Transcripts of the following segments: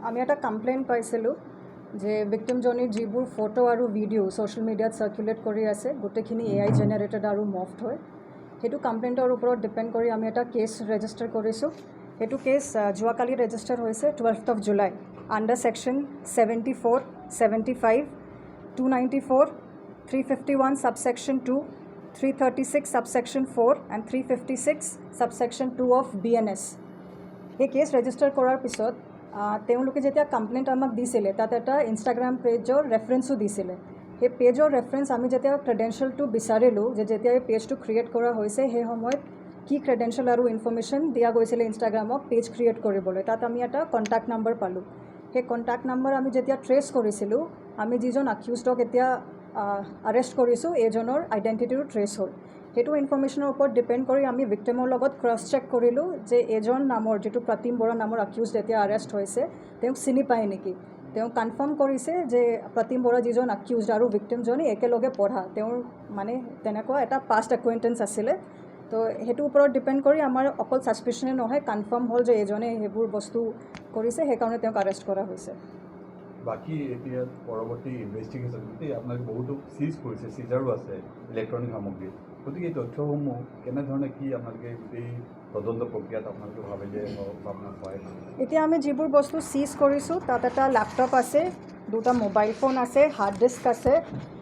আমি এটা কমপ্লেইন পাইছিলোঁ যে ভিক্টিমজনীৰ যিবোৰ ফটো আৰু ভিডিঅ' ছ'চিয়েল মিডিয়াত চাৰ্কুলেট কৰি আছে গোটেইখিনি AI জেনেৰেটেড আৰু মফড হয়। সেইটো কমপ্লেইণ্টৰ ওপৰত ডিপেণ্ড কৰি আমি এটা কেছ ৰেজিষ্টাৰ কৰিছোঁ। সেইটো কেছ যোৱাকালি ৰেজিষ্টাৰ হৈছে 12th of July under section 74, 75, 294, 351 subsection 2, 336 subsection 4 and 356 subsection 2 of BNS। এই কেছ ৰেজিষ্টাৰ কৰাৰ পিছত তেওঁলোকে যেতিয়া কমপ্লেইণ্ট আমাক দিছিলে তাত এটা ইনষ্টাগ্ৰাম পেজৰ ৰেফাৰেঞ্চো দিছিলে। সেই পেজৰ ৰেফাৰেঞ্চ আমি যেতিয়া ক্ৰেডেঞ্চিয়েলটো বিচাৰিলোঁ যে যেতিয়া এই পেজটো ক্ৰিয়েট কৰা হৈছে সেই সময়ত কি ক্ৰেডেঞ্চিয়েল আৰু ইনফৰ্মেশ্যন দিয়া গৈছিলে ইনষ্টাগ্ৰামক পেজ ক্ৰিয়েট কৰিবলৈ, তাত আমি এটা কণ্টেক্ট নাম্বাৰ পালোঁ। সেই কণ্টেক্ট নাম্বাৰ আমি যেতিয়া ট্ৰেছ কৰিছিলোঁ আমি যিজন আকিউজডক এতিয়া আৰেষ্ট কৰিছোঁ এইজনৰ আইডেণ্টিটিটো ট্ৰেছ হ'ল। সেইটো ইনফৰ্মেশ্যনৰ ওপৰত ডিপেণ্ড কৰি আমি ভিক্টিমৰ লগত ক্ৰছ চেক কৰিলোঁ যে এজন নামৰ যিটো প্ৰতিম বৰা নামৰ আকিউজ এতিয়া আৰেষ্ট হৈছে তেওঁক চিনি পায় নেকি। তেওঁ কনফাৰ্ম কৰিছে যে প্ৰতিম বৰা যিজন আকিউজ আৰু ভিক্টিমজনী একেলগে পঢ়া, তেওঁৰ মানে তেনেকুৱা এটা পাষ্ট একুৱেণ্টেঞ্চ আছিলে। তো সেইটোৰ ওপৰত ডিপেণ্ড কৰি আমাৰ অকল ছাছপিশ্যনে নহয় কনফাৰ্ম হ'ল যে এজনে সেইবোৰ বস্তু কৰিছে, সেইকাৰণে তেওঁক আৰেষ্ট কৰা হৈছে। বাকী এতিয়া পৰৱৰ্তী ইনভেষ্টিগেশ্যন গোটেই আপোনালোকে বহুতো চিজ কৰিছে, চিজাৰো আছে ইলেক্ট্ৰনিক সামগ্ৰী, গতিকে এই তথ্যসমূহ কেনেধৰণে কি আপোনালোকে গোটেই তদন্ত প্ৰক্ৰিয়াত আপোনালোকে ভাবে যে আপোনাক হয়। এতিয়া আমি যিবোৰ বস্তু চিজ কৰিছোঁ তাত এটা লেপটপ আছে, দুটা মোবাইল ফোন আছে, হাৰ্ড ডিস্ক আছে,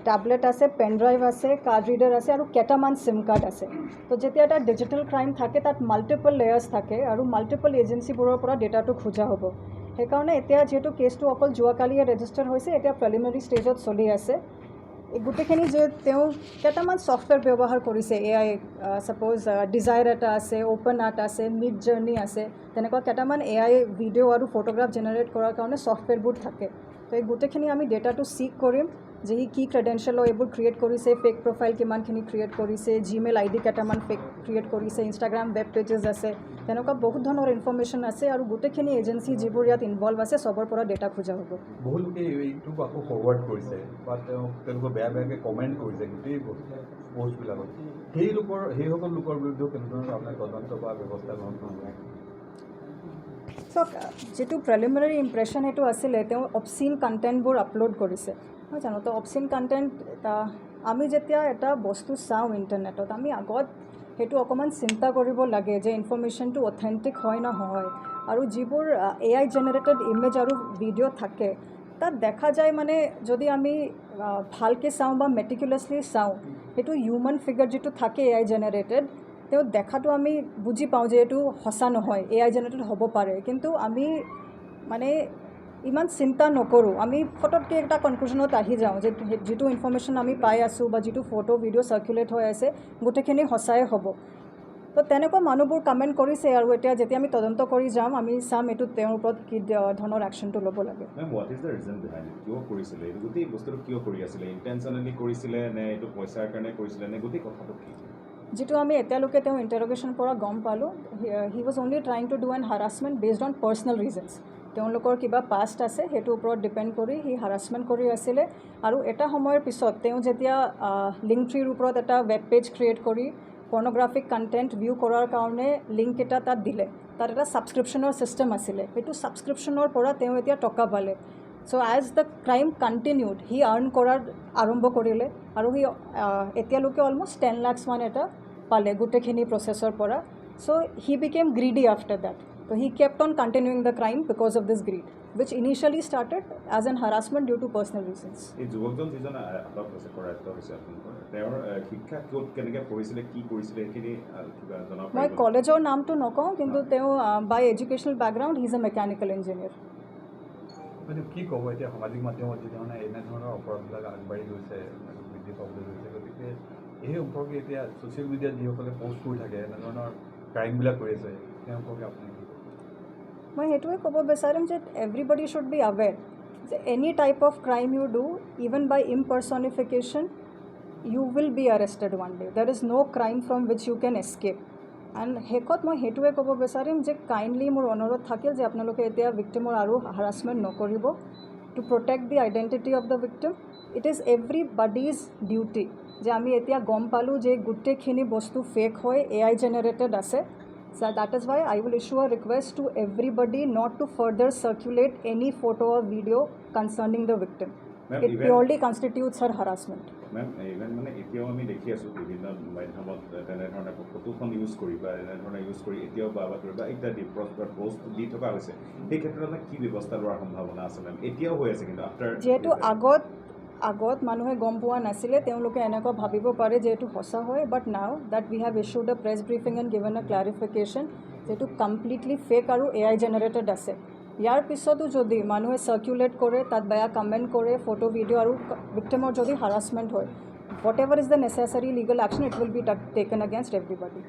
টেবলেট আছে, পেন ড্ৰাইভ আছে, কাৰ্ড ৰিডাৰ আছে আৰু কেইটামান চিম কাৰ্ড আছে। তো যেতিয়া এটা ডিজিটেল ক্ৰাইম থাকে তাত মাল্টিপল লেয়াৰ্ছ থাকে আৰু মাল্টিপল এজেঞ্চিবোৰৰ পৰা ডেটাটো খোজা হ'ব। সেইকাৰণে এতিয়া যিহেতু কেছটো অকল যোৱাকালিয়ে ৰেজিষ্টাৰ হৈছে, এতিয়া প্ৰিলিমিনাৰী ষ্টেজত চলি আছে। এই গোটেইখিনি যে তেওঁ কেইটামান ছফ্টৱেৰ ব্যৱহাৰ কৰিছে, AI ছাপ'জ ডিজায়াৰ এটা আছে, অ'পেন আৰ্ট আছে, মিড জাৰ্নি আছে, তেনেকুৱা কেইটামান AI ভিডিঅ' আৰু ফটোগ্ৰাফ জেনেৰেট কৰাৰ কাৰণে ছফ্টৱেৰবোৰ থাকে। তো এই গোটেইখিনি আমি ডেটাটো চিক কৰিম যে ই কি ক্ৰেডেঞ্চিয়েলৰ এইবোৰ ক্ৰিয়েট কৰিছে, ফেক প্ৰফাইল কিমানখিনি ক্ৰিয়েট কৰিছে, জিমেইল ID কেইটামান ফেক ক্ৰিয়েট কৰিছে, ইনষ্টাগ্ৰাম ৱেব পেজেছ আছে, তেনেকুৱা বহুত ধৰণৰ ইনফৰ্মেশ্যন আছে আৰু গোটেইখিনি এজেঞ্চি যিবোৰ ইয়াত ইনভলভ আছে চবৰ পৰা ডেটা খোজা হ'ব। বহু লোকে এইটোক আকৌ ফৰৱাৰ্ড কৰিছে বা তেওঁলোকৰ বেয়াকৈ কমেণ্ট কৰিছে গোটেই পষ্টবিলাকত, সেইসকল লোকৰ বিৰুদ্ধেও কেনেধৰণৰ আপোনাৰ তদন্ত বা ব্যৱস্থা গ্ৰহণ কৰা। যিটো প্ৰিলিমিনাৰী ইম্প্ৰেশ্যন সেইটো আছিলে তেওঁ অবচিন কণ্টেণ্টবোৰ আপলোড কৰিছে, নহয় জানো। তো অবচিন কণ্টেণ্ট আমি যেতিয়া এটা বস্তু চাওঁ ইণ্টাৰনেটত আমি আগত সেইটো অকণমান চিন্তা কৰিব লাগে যে ইনফৰ্মেশ্যনটো অথেণ্টিক হয় নহয়। আৰু যিবোৰ AI জেনেৰেটেড ইমেজ আৰু ভিডিঅ' থাকে তাত দেখা যায় মানে যদি আমি ভালকৈ চাওঁ বা মেটিকুলাছলি চাওঁ সেইটো হিউমেন ফিগাৰ যিটো থাকে AI জেনেৰেটেড তেওঁ দেখাটো আমি বুজি পাওঁ যে এইটো সঁচা নহয়, AI জেনেৰেটেড হ'ব পাৰে, কিন্তু আমি মানে ইমান চিন্তা নকৰোঁ। আমি ফটককৈ এটা কনক্লুজনত আহি যাওঁ যে যিটো ইনফৰ্মেশ্যন আমি পাই আছোঁ বা যিটো ফটো ভিডিঅ' চাৰ্কুলেট হৈ আছে গোটেইখিনি সঁচাই হ'ব। তো তেনেকুৱা মানুহবোৰ কমেণ্ট কৰিছে আৰু এতিয়া যেতিয়া আমি তদন্ত কৰি যাম আমি চাম এইটো তেওঁৰ ওপৰত কি ধৰণৰ একশ্যনটো ল'ব লাগে। What is the reason behind it? কিয় কৰিছিলে এইটো? গোটেই বস্তুটো কিয় কৰি আছিলে? ইণ্টেনশ্যনেলি কৰিছিলে নে এইটো পইচাৰ কাৰণে কৰিছিলে নে গোটেই কথাটো কি? যিটো আমি এতিয়ালৈকে তেওঁ ইণ্টাৰগেশ্যন পৰা গম পালোঁ he was only trying to do N harassment based on personal reasons. তেওঁলোকৰ কিবা পাষ্ট আছে সেইটোৰ ওপৰত ডিপেণ্ড কৰি সি হাৰাছমেণ্ট কৰি আছিলে। আৰু এটা সময়ৰ পিছত তেওঁ যেতিয়া লিংকট্ৰিৰ ওপৰত এটা ৱেব পেজ ক্ৰিয়েট কৰি পৰ্নগ্ৰাফিক কণ্টেণ্ট ভিউ কৰাৰ কাৰণে লিংক এটা তাত দিলে, তাত এটা ছাবস্ক্ৰিপশ্যনৰ ছিষ্টেম আছিলে, সেইটো ছাবস্ক্ৰিপশ্যনৰ পৰা তেওঁ এতিয়া টকা পালে। So' as the crime continued she earn কৰাৰ আৰম্ভ কৰিলে আৰু সি এতিয়ালৈকে অলমষ্ট 10 lakhs মান এটা পালে গোটেইখিনি প্ৰচেছৰ পৰা। So' he became greedy after that. তো he kept on continuing the crime because of this greed which initially started as an harassment due to personal reasons. এই যুৱকজন যিজন আটক হৈছে কৰায়ত্ব হৈছে আপোনালোকৰ তেওঁৰ শিক্ষা ক'ত কেনেকৈ পঢ়িছিলে কি কৰিছিলে সেইখিনি কিবা জনাব পাৰিব? মই কলেজৰ নামটো নকওঁ, কিন্তু তেওঁ by educational background he is a mechanical engineer. মানে কি ক'ব এতিয়া সামাজিক মাধ্যমত যিধৰণে এনেধৰণৰ অপৰাধবিলাক আগবাঢ়ি গৈছে, বৃদ্ধি পাবলৈ গৈছে, গতিকে এই সম্পৰ্কে এতিয়া ছ'চিয়েল মিডিয়াত যিসকলে পষ্ট কৰি থাকে এনেধৰণৰ ক্ৰাইমবিলাক কৰি আছে সেই সম্পৰ্কে আপুনি মই সেইটোৱে ক'ব বিচাৰিম যে এভৰিবডি শ্বুড বি আৱেৰ যে any type of crime you do even by impersonation you will be arrested one day. There is no' crime from which you can escape. And শেষত মই সেইটোৱে ক'ব বিচাৰিম যে কাইণ্ডলি মোৰ অনুৰোধ থাকিল যে আপোনালোকে এতিয়া ভিক্টিমৰ আৰু হাৰাছমেণ্ট নকৰিব। To protect the identity of the victim it is everybody's duty যে আমি এতিয়া গম পালোঁ যে গোটেইখিনি বস্তু ফেক হয়, AI জেনেৰেটেড আছে। So that is why I will issue a request to everybody not to further circulate any photo or video concerning the victim. Ma'am, It purely constitutes her harassment. Ma'am even মানে এতিয়াও আমি দেখি আছোঁ বিভিন্ন মাধ্যমত তেনেধৰণে ফটোখন ইউজ কৰি বা এনেধৰণে ইউজ কৰি এতিয়াও বা বাতৰি বা ইত্যাদি পোষ্ট দি থকা হৈছে সেই ক্ষেত্ৰত মানে কি ব্যৱস্থা লোৱাৰ সম্ভাৱনা আছে মেম এতিয়াও হৈ আছে কিন্তু আফটাৰ যিহেতু আগত মানুহে গম পোৱা নাছিলে তেওঁলোকে এনেকুৱা ভাবিব পাৰে যে এইটো সঁচা হয় but now that we have issued a press briefing and given a clarification যিটো কমপ্লিটলি ফেক আৰু AI জেনেৰেটেড আছে ইয়াৰ পিছতো যদি মানুহে চাৰ্কুলেট কৰে তাত বেয়া কমেণ্ট কৰে ফটো ভিডিঅ' আৰু ভিক্টিমৰ যদি হাৰাছমেণ্ট হয় what ever is the necessary legal action it will be taken against everybody